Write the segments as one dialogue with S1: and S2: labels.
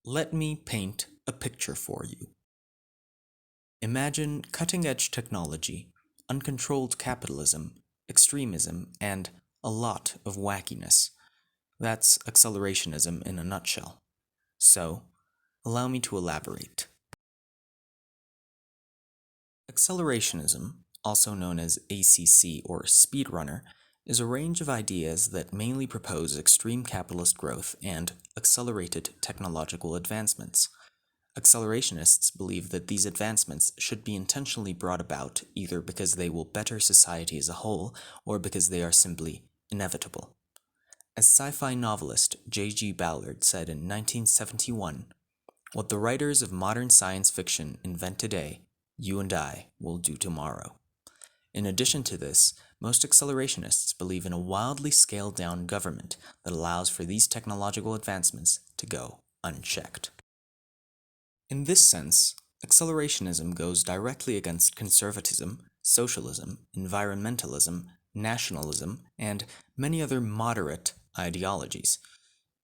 S1: Let me paint a picture for you. Imagine cutting-edge technology, uncontrolled capitalism, extremism, and a lot of wackiness. That's accelerationism in a nutshell. So, allow me to elaborate. Accelerationism, also known as ACC or speedrunner, is a range of ideas that mainly propose extreme capitalist growth and accelerated technological advancements. Accelerationists believe that these advancements should be intentionally brought about either because they will better society as a whole or because they are simply inevitable. As sci-fi novelist J.G. Ballard said in 1971, "What the writers of modern science fiction invent today, you and I will do tomorrow." In addition to this, most accelerationists believe in a wildly scaled-down government that allows for these technological advancements to go unchecked. In this sense, accelerationism goes directly against conservatism, socialism, environmentalism, nationalism, and many other moderate ideologies.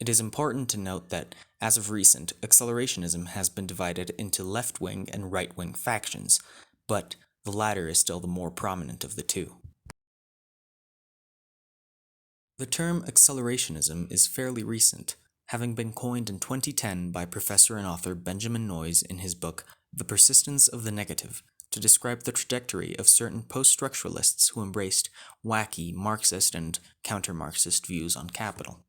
S1: It is important to note that, as of recent, accelerationism has been divided into left-wing and right-wing factions, but the latter is still the more prominent of the two. The term accelerationism is fairly recent, having been coined in 2010 by professor and author Benjamin Noyes in his book The Persistence of the Negative, to describe the trajectory of certain post-structuralists who embraced wacky Marxist and counter-Marxist views on capital.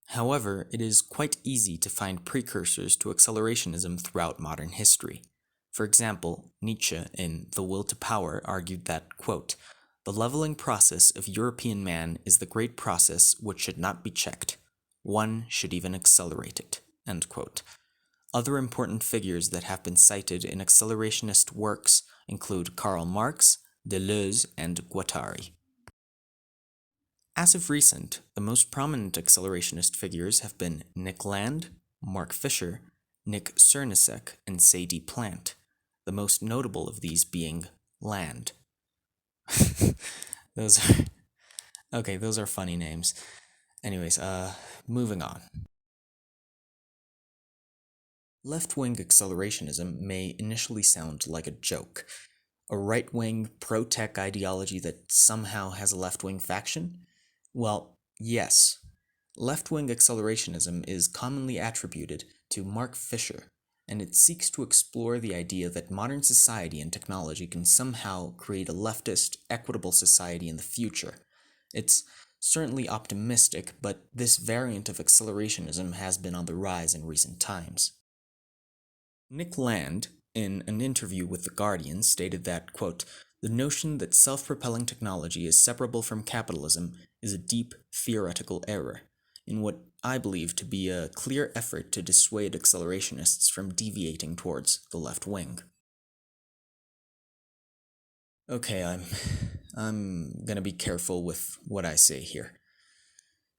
S1: However, it is quite easy to find precursors to accelerationism throughout modern history. For example, Nietzsche in The Will to Power argued that, quote, "The leveling process of European man is the great process which should not be checked. One should even accelerate it." End quote. Other important figures that have been cited in accelerationist works include Karl Marx, Deleuze, and Guattari. As of recent, the most prominent accelerationist figures have been Nick Land, Mark Fisher, Nick Cernisek, and Sadie Plant, the most notable of these being Land. those are funny names. Anyways, moving on. Left-wing accelerationism may initially sound like a joke. A right-wing, pro-tech ideology that somehow has a left-wing faction? Well, yes. Left-wing accelerationism is commonly attributed to Mark Fisher, and it seeks to explore the idea that modern society and technology can somehow create a leftist, equitable society in the future. It's certainly optimistic, but this variant of accelerationism has been on the rise in recent times. Nick Land, in an interview with The Guardian, stated that, quote, "The notion that self-propelling technology is separable from capitalism is a deep theoretical error, in what I believe to be a clear effort to dissuade accelerationists from deviating towards the left wing." Okay, I'm gonna be careful with what I say here.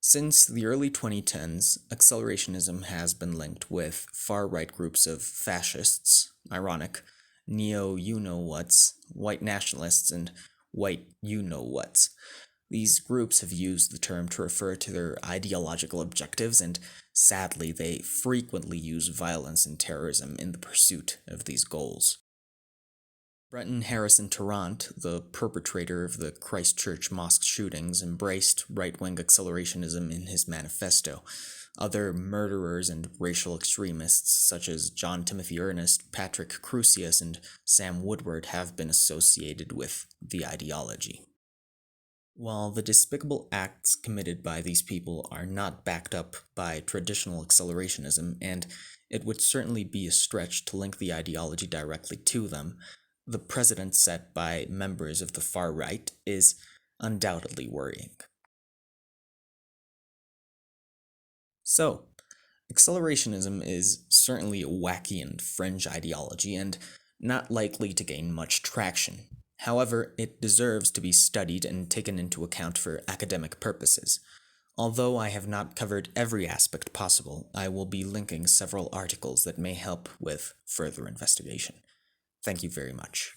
S1: Since the early 2010s, accelerationism has been linked with far-right groups of fascists, ironic, neo-you-know-whats, white nationalists, and white you-know-whats. These groups have used the term to refer to their ideological objectives, and sadly, they frequently use violence and terrorism in the pursuit of these goals. Brenton Harrison Tarrant, the perpetrator of the Christchurch mosque shootings, embraced right-wing accelerationism in his manifesto. Other murderers and racial extremists, such as John Timothy Ernest, Patrick Crusius, and Sam Woodward, have been associated with the ideology. While the despicable acts committed by these people are not backed up by traditional accelerationism, and it would certainly be a stretch to link the ideology directly to them, the precedent set by members of the far right is undoubtedly worrying. So, accelerationism is certainly a wacky and fringe ideology and not likely to gain much traction. However, it deserves to be studied and taken into account for academic purposes. Although I have not covered every aspect possible, I will be linking several articles that may help with further investigation. Thank you very much.